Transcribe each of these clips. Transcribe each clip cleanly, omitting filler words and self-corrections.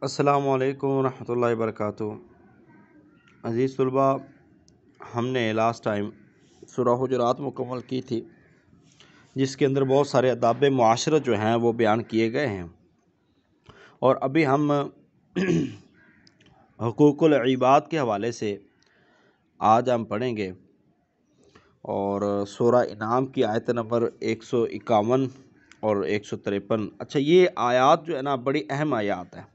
السلام علیکم ورحمۃ اللہ وبرکاتہ۔ عزیز طلباء، ہم نے لاسٹ ٹائم سورہ حجرات مکمل کی تھی، جس کے اندر بہت سارے آداب معاشرت جو ہیں وہ بیان کیے گئے ہیں، اور ابھی ہم حقوق العباد کے حوالے سے آج ہم پڑھیں گے، اور سورہ انعام کی آیت نمبر 151 اور 153۔ اچھا، یہ آیات جو ہے نا بڑی اہم آیات ہیں،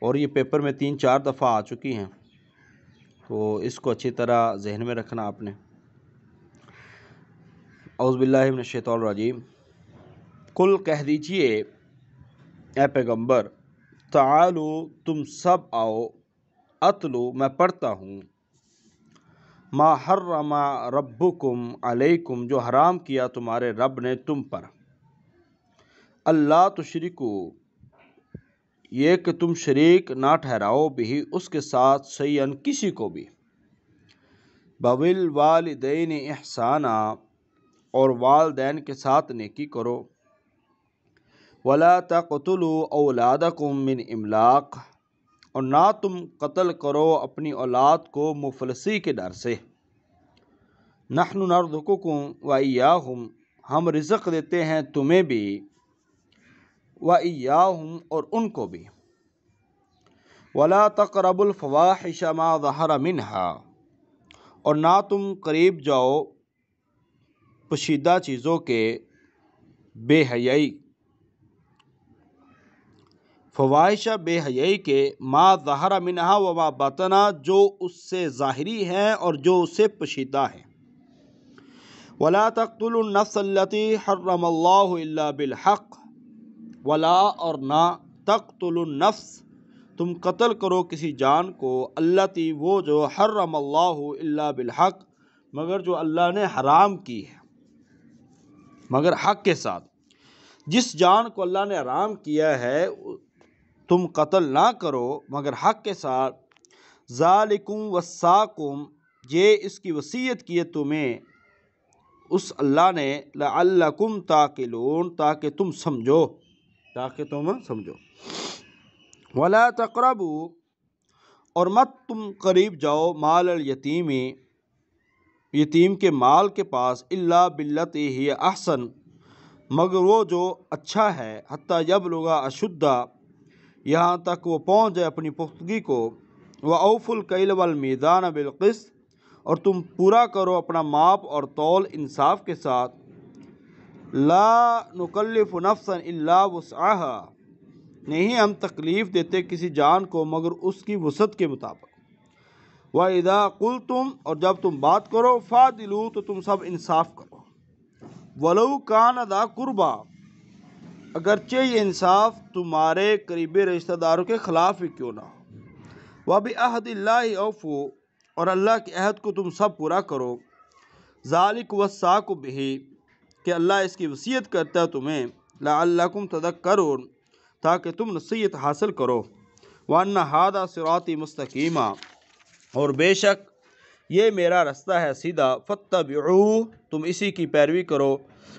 اور یہ پیپر میں 3-4 دفعہ آ چکی ہیں، تو اس کو اچھی طرح ذہن میں رکھنا آپ نے۔ اعوذ باللہ من الشیطان الرجیم۔ کل کہہ دیجئے اے پیغمبر، تعالو تم سب آؤ، اتلو میں پڑھتا ہوں، ما حرم ربکم علیکم جو حرام کیا تمہارے رب نے تم پر، اللہ تشرکو یہ کہ تم شریک نہ ٹھہراؤ بھی اس کے ساتھ شیئن کسی کو بھی، بالوالدین احسانا اور والدین کے ساتھ نیکی کرو، ولا تقتلوا اولادکم من املاق اور نہ تم قتل کرو اپنی اولاد کو مفلسی کے ڈر سے، نحن نرزقکم وایاہم ہم رزق دیتے ہیں تمہیں بھی، وایاہم اور ان کو بھی، ولا تقربوا الفواحش ما ظہر منها اور نہ تم قریب جاؤ پوشیدہ چیزوں کے بے حیائی، فواحش بے حیائی کے، ما ظہر منها وما بطن جو اس سے ظاہری ہیں اور جو اس سے پوشیدہ ہیں، ولا تقتلوا النفس التي حرم اللہ الا بالحق ولا اور نہ تقتلوا النفس تم قتل کرو کسی جان کو، التی وہ جو حرم اللہ الا بالحق مگر جو اللہ نے حرام کی ہے مگر حق کے ساتھ، جس جان کو اللہ نے حرام کیا ہے تم قتل نہ کرو مگر حق کے ساتھ، ذالکم وصاکم یہ اس کی وصیت کی ہے تمہیں اس اللہ نے، لعلکم تعقلون تاکہ تم سمجھو، ولا تقربوا اور مت تم قریب جاؤ مال الیتیم یتیم کے مال کے پاس، الا باللتی ہی احسن مگر وہ جو اچھا ہے، حتی یبلغ اشدہ یہاں تک وہ پہنچ جائے اپنی پختگی کو، وأوفوا الکیل والمیزان بالقسط اور تم پورا کرو اپنا ماپ اور تول انصاف کے ساتھ، لا نکلف نفسا الا وسعها نہیں ہم تکلیف دیتے کسی جان کو مگر اس کی وسعت کے مطابق، وَإِذَا قُلْتُمْ اور جب تم بات کرو، فَعْدِلُوا تو تم سب انصاف کرو، وَلَوْ كَانَ ذَا قُرْبَى اگرچہ یہ انصاف تمہارے قریبی رشتہ داروں کے خلاف ہی کیوں نہ ہو، وَبِعَهْدِ اللَّهِ أَوْفُوا اور اللہ کے عہد کو تم سب پورا کرو، ذَلِكَ وَصَّاكُم بِهِ کہ اللہ اس کی وصیت کرتا ہے تمہیں، لَعَلَّكُمْ تَذَكَّرُونَ تاکہ تم نصیحت حاصل کرو، وَأَنَّ هَذَا صِرَاطِي مُسْتَقِيمًا اور بے شک یہ میرا رستہ ہے سیدھا، فَاتَّبِعُوهُ تم اسی کی پیروی کرو،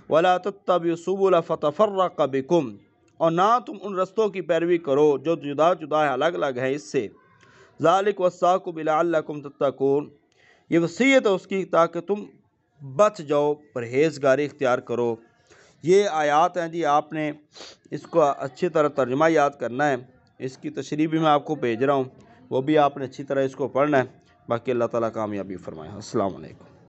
وَلَا تَتَّبِعُوا السُّبُلَ فَتَفَرَّقَ بِكُمْ اور نہ تم ان رستوں کی پیروی کرو جو جدا جدا ہے، الگ الگ ہیں اس سے، ذَلِكَ وَصَّاكُم لَعَلَّكُمْ تَتَّقُونَ یہ وصیت ہے اس کی تاکہ تم بچ جاؤ، پرہیزگاری اختیار کرو۔ یہ آیات ہیں جی، آپ نے اس کو اچھی طرح ترجمہ یاد کرنا ہے، اس کی تشریح بھی میں آپ کو بھیج رہا ہوں، وہ بھی آپ نے اچھی طرح اس کو پڑھنا ہے، باقی اللہ تعالیٰ کامیابی فرمائے۔ السلام علیکم۔